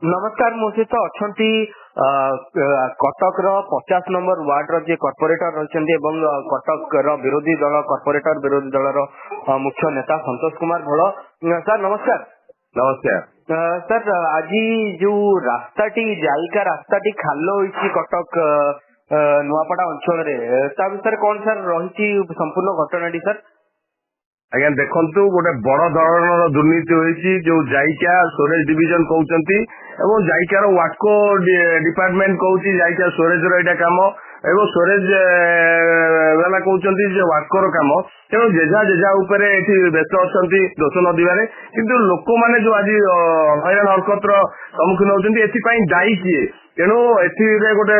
नमस्कार मो सहित अच्छा कटक 50 नंबर वार्ड रे कॉर्पोरेटर रही कटक विरोधी दल कॉर्पोरेटर विरोधी दल मुख्य नेता संतोष कुमार भोल। सर नमस्कार। नमस्कार सर आज जो रास्ताटी जाइका रास्ताटी खाल होइछि कटक नुआपड़ा अंचल विषय कौन सर रही संपूर्ण घटनाटी सर? आज्ञा देखंतु गोटे बड़ धरणर दुर्नीति होइछि जो जाइका स्टोरेज डिविजन कहउचंती एवं जाइकार वाटको डिपार्टमेंट कहउछि जाइका स्टोरेज रो एटा काम एवं स्टोरेज वाला कहउचंती जे वाटको रो काम तेणु जेजा ऊपर एठी व्यस्त अछंती दोष न दिवारे किंतु लोक माने जो आज हैरान हरकत रो सम्मुखीन होउचंती एथि पई दायी किए तेणु एथिरे गोटे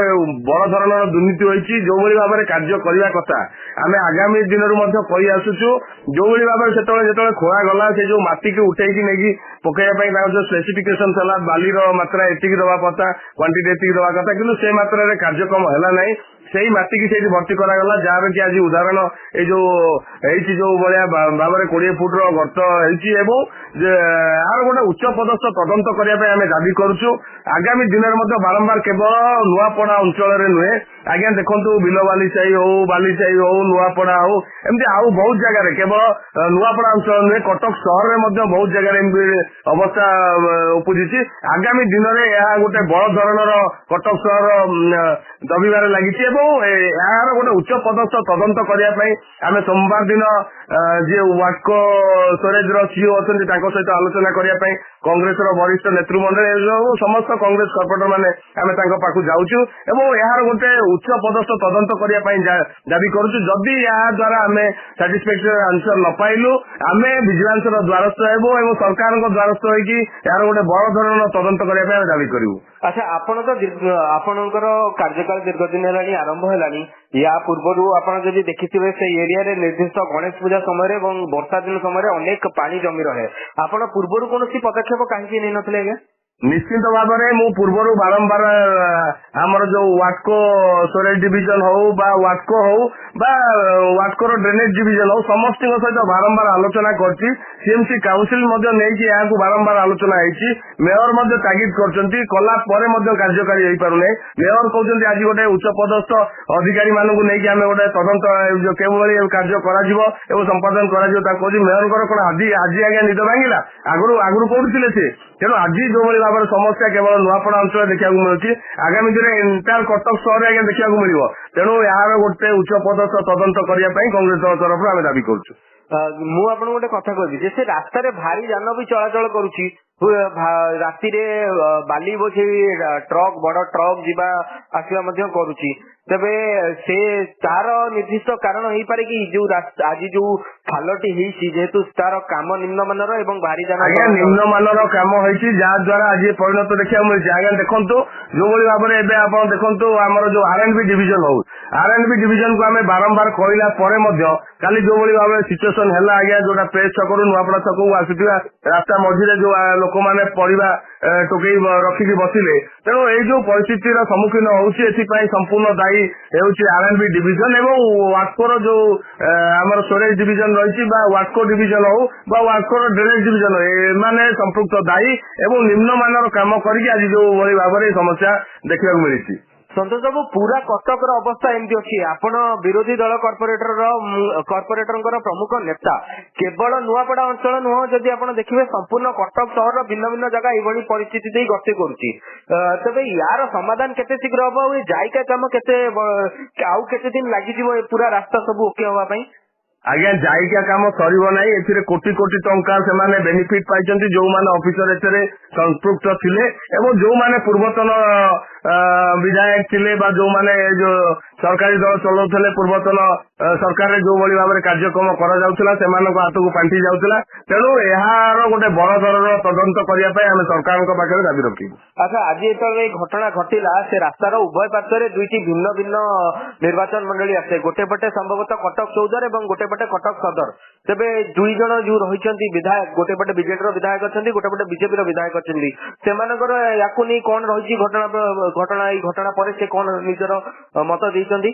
बड़ धरणर दुर्नीति होइछि जो भली भाबरे कार्य करिवा कथा आमे आगामी दिन कही आसुचु जो भली भाबरे जेतବେଳେ खोआ गला से जो माटी के उठेकी नेकी पकेया पई तार जो स्पेसिफिकेशन थला बाली रो मात्रा एतिकी दवा कथा क्वांटिटी एतिकी दवा कथा किंतु से मात्रा रे कार्यक्रम हैला नै सेही माटी की सेठी भर्ती करा गला जार कि आज उदाहरण ए जो एची जो बलिया भाबरे 20 फुट रो गर्त हेची एवं यार गोटे उच्च पदस्थ तदंत करिया पे आमे दाबी करूछु। आगामी दिन बारंबार केवल नुआपड़ा अंचल नुहे आज्ञा देखंतु बिलवाली साही हो बाली साही हो नुआपड़ा हो एमती आउ बहुत जगह केवल नुआपड़ा अंचल नुहे कटक सहर में बहुत जगह अवस्था उपजी। आगामी दिन में यह गोटे बड़ धरणर कटक सहर दबिबार लगी यार गोटे उच्च पदस्थ तदंत करने आम सोमवार दिन जी वाटको स्टोरेज सीओ अच्छा सहित आलोचना करने कांग्रेस वरिष्ठ नेतृमंडल समस्त कांग्रेस कॉर्पोरेटर माने आमे तांको पाखु जाउछु एवं यार गोटे उच्च पदस्थ तदंत करने दाबी करूछु। जदि या द्वारा आमे सैटिस्फैक्टरी आंसर न पाइलु आमे विजिलेंस द्वारस्थ हेबो एवं सरकार द्वारस्थ होइकी यार गोटे बड़ धरणर तदंत करने दाबी करिवु। अच्छा आपण तो आपणकर कार्यकाल दीर्घ दिन है आरंभ है या पूर्व आप देखिए से एरिया रे निर्दिष्ट गणेश पूजा समय और वर्षा दिन समय अनेक पानी जमी रहे आपण पूर्व कौन पदक्षेप कहीं नहीं नथिले आज्ञा? निश्चित भाव में पूर्व बारंबार आमर जो वाटको स्टोरेज डिविजन हो वाटको हो वाटको ड्रेनेज डिविजन हो समस्त सहित बारंबार आलोचना करछि। सीएमसी काउंसिल नहीं बारंबार आलोचना होती मेयर तागिद करछंती कला परे कार्यकारी हो पारुने मेयर कहते आज गोटे उच्च पदस्थ अधिकारी मानू नहीं आम गोटे तदंत केवल कार्य कर संपादन कर मेयर कौन आज आज्ञा निद भांगिला आगु कौन थे तेणु आज जो भाव में समस्या केवल नुआपड़ा अंचल देखा मिलूँ आगामी दिन एंटायर कटक सहर आगे देखा मिल तेणु यार गोटे उच्च पदस्थ तदंत करने कांग्रेस दल तरफ आम दाबी करुँ। मु आपन गोटे कथा कहबी जे रास्ता रे भारी जान भी चलाचल करुची राति रे बाली बोझे ट्रक बड़ ट्रक जीवा आसवा मध्य करुची तेबे से तार निर्दिष्ट कारण हो पारे कि जो आज जो खालटी जेहेतु तार काम निम्नमानर एवं भारी जान निम्नमानर काम होती जहाँ द्वारा आज परिणत देखा मिलती। आज्ञा देखो जो भाव में एवं आप देखो आमर जो R&B डिविजन हो R&B डिविजन को आम बारंबार कहला काली जो भाव में सिचुएसन है आज्ञा जोटा प्रेस छक नुआपड़ा छक आसुवा रास्ता मझे जो लोक मैंने पड़ा टोकई रखिकी बसिले तेणु ये जो परिस्थितिर सम्मुखीन होती संपूर्ण दायी होउछि R&B डिविजन एवं वाटकोर जो आमर स्टोरेज डिविजन रही वाटको डिविजन हो वाटकोर ड्रेनेज डिविजन एमाने संपृक्त दायी एवं निम्नमानर काम करके आज जो भाव में समस्या देखा मिली। संतोष बाबू पूरा कटक अवस्था एमती अच्छी आपण विरोधी दल कॉर्पोरेटर प्रमुख नेता केवल नुआपड़ा अंचल नुह जदि आप देखिए संपूर्ण कटक सहर भिन्न भिन्न जगह ये परिस्थिति दे गति करुच्ची तेज यार समाधान केते शीघ्र हम जाइका कम केते आउ केते दिन लगी पूरा रास्ता सब ओके होगा? आज्ञा जाइका काम सरिबो नाही एथिरे कोटी कोटी टंका सेमाने बेनिफिट पाइचंती जो माने ऑफिसर एथरे संपृक्त थिले एवं जो माने पूर्वतन विधायक थिले बा जो माने जो सरकारी दल चलाउथले पूर्वतन सरकार जो भली भाव में कार्यक्रम करा जाउथला सेमानक हाथକୁ पांठी जाउथला तेणु यार गोटे बड़ धरणर तदंत करिया पय हम सरकार को पाखरे दाबी रखिबु। अच्छा आज ये घटना घटिला से रास्तार उभय पार्श्व दुईटी भिन्न भिन्न निर्वाचन मंडली आसे गोटे पटे संभवतः कटक चौधर और गोटे पटे कटक सदर तेबे दुई जन जो रही विधायक गोटे पटे बीजेडी विधायक अच्छा गोटे पटे बीजेपी विधायक अच्छा सेमानकर याकू नहीं कौन रही घटना पर से कौन निजर मत देइचंदी?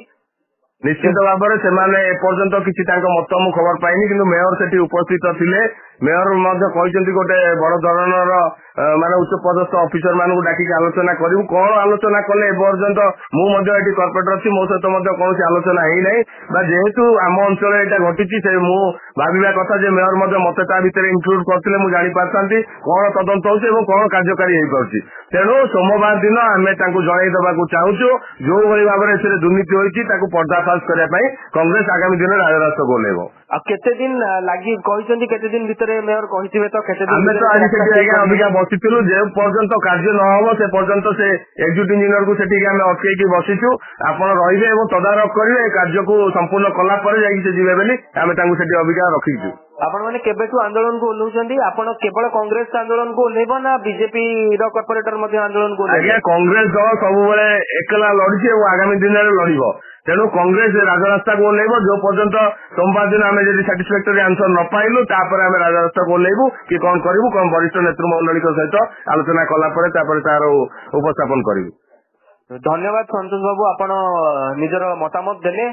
निश्चित भाव में से एपर्यंत किसी मत मु खबर पाइनी कि मेयर से उपस्थित थिले मेयर ମଧ୍ୟ କହିଛନ୍ତି ଗୋଟେ ବଡ ଧରଣର ମାନେ ଉଚ୍ଚ ପଦସ୍ଥ ଅଫିସର ମାନଙ୍କୁ ଡାକିକି ଆଲୋଚନା କରିବୁ। କଣ ଆଲୋଚନା କଲେ ଏପର୍ଯ୍ୟନ୍ତ ମୁଁ ମଧ୍ୟ ଏଠି କର୍ପୋରେଟର ଅଛି, ମୋ ସହିତ ମଧ୍ୟ କୌଣସି ଆଲୋଚନା ହେଇନାହିଁ। ବା ଯେହେତୁ ଆମ ଅଞ୍ଚଳରେ ଏଇଟା ଘଟିଛି ସେ ମୁଁ ଭାବିବା କଥା ଯେ ମେୟର ମଧ୍ୟ ମତେ ତା ଭିତରେ ଇନକ୍ଲୁଡ କରିଥିଲେ ମୁଁ ଜାଣିପାରିଥାନ୍ତି କଣ ତଦନ୍ତ ହଉଛି ଏବଂ କଣ କାର୍ଯ୍ୟକାରୀ ହେଇପାରୁଛି। ତେଣୁ ସୋମବାର ଦିନ ଆମେ ତାଙ୍କୁ ଜଣେଇ ଦେବାକୁ ଚାହୁଁଛୁ ଯୋଉଭଳି ଭାବରେ ଏଥିରେ ଦୁର୍ନୀତି ହୋଇଛି ତାକୁ ପର୍ଦ୍ଦାଫାଶ କରିବା ପାଇଁ କଂଗ୍ରେସ ଆଗାମୀ ଦିନରେ ରାଜରାସ୍ତାକୁ ଓହ୍ଲେଇବ। ଆଉ କେତେ ଦିନ ଲାଗି କହିଛନ୍ତି, କେତେ ଦିନ ଭିତରେ ମେୟର କହିଥିବେ ତ କେତେ ଦିନ ଆମେ ତ ଆଜି ସେଠି ଆଜ୍ଞା ଅବିକା ବସିଥିଲୁ ଯେ ପର୍ଯ୍ୟନ୍ତ କାର୍ଯ୍ୟ ନ ହବ ସେ ପର୍ଯ୍ୟନ୍ତ ସେ ଏକ୍ଜିକ୍ୟୁଟିଭ ଇଞ୍ଜିନିୟରକୁ ସେଠିକି ଆମେ ଅଟକେଇକି ବସିଛୁ। ଆପଣ ରହିବେ ଏବଂ ତଦାରଖ କରିବେ ଏ କାର୍ଯ୍ୟକୁ ସମ୍ପୂର୍ଣ୍ଣ କଲା ପରେ ଯାଇକି ସେ ଯିବେ ବୋଲି ଆମେ ତାଙ୍କୁ ସେଠି ଅବିକା ରଖିଛୁ। ଆପଣ ମାନେ କେବେଠୁ ଆନ୍ଦୋଳନକୁ ଓହ୍ଲାଉଛନ୍ତି? ଆପଣ କେବଳ କଂଗ୍ରେସ ଆନ୍ଦୋଳନକୁ ଓହ୍ଲେଇବ ନା ବିଜେପି ର କର୍ପୋରେଟର ମଧ୍ୟ ଆନ୍ଦୋଳନକୁ ଓହ୍ଲେଇବ? ଆଜ୍ଞା କଂଗ୍ରେସ ଦଳ ସବୁବେଳେ ଏକଲା ଲଢିଛି ଏବଂ ଆଗାମୀ ଦିନରେ ଲଢିବ। ତେଣୁ କଂଗ୍ରେସ ରାଜରାସ୍ତାକୁ ଓହ୍ଲେଇବ ଯୋଉ ପର୍ଯ୍ୟନ୍ତ ସୋମବାର ଦିନ ଆମେ ଯଦି ସାଟିସ୍ଫାକ୍ଟୋରି ଆନ୍ସର ନ ପାଇଲୁ ତାପରେ ଆମେ ରାଜରାସ୍ତାକୁ ଓହ୍ଲେଇବୁ କି କଣ କରିବୁ, କଣ ବରିଷ୍ଠ ନେତୃମଣ୍ଡଳୀଙ୍କ ସହିତ ଆଲୋଚନା କଲା ପରେ ତାପରେ ତାର ଉପସ୍ଥାପନ କରିବୁ। ଧନ୍ୟବାଦ ସନ୍ତୋଷ ବାବୁ, ଆପଣ ନିଜର ମତାମତ ଦେଲେ।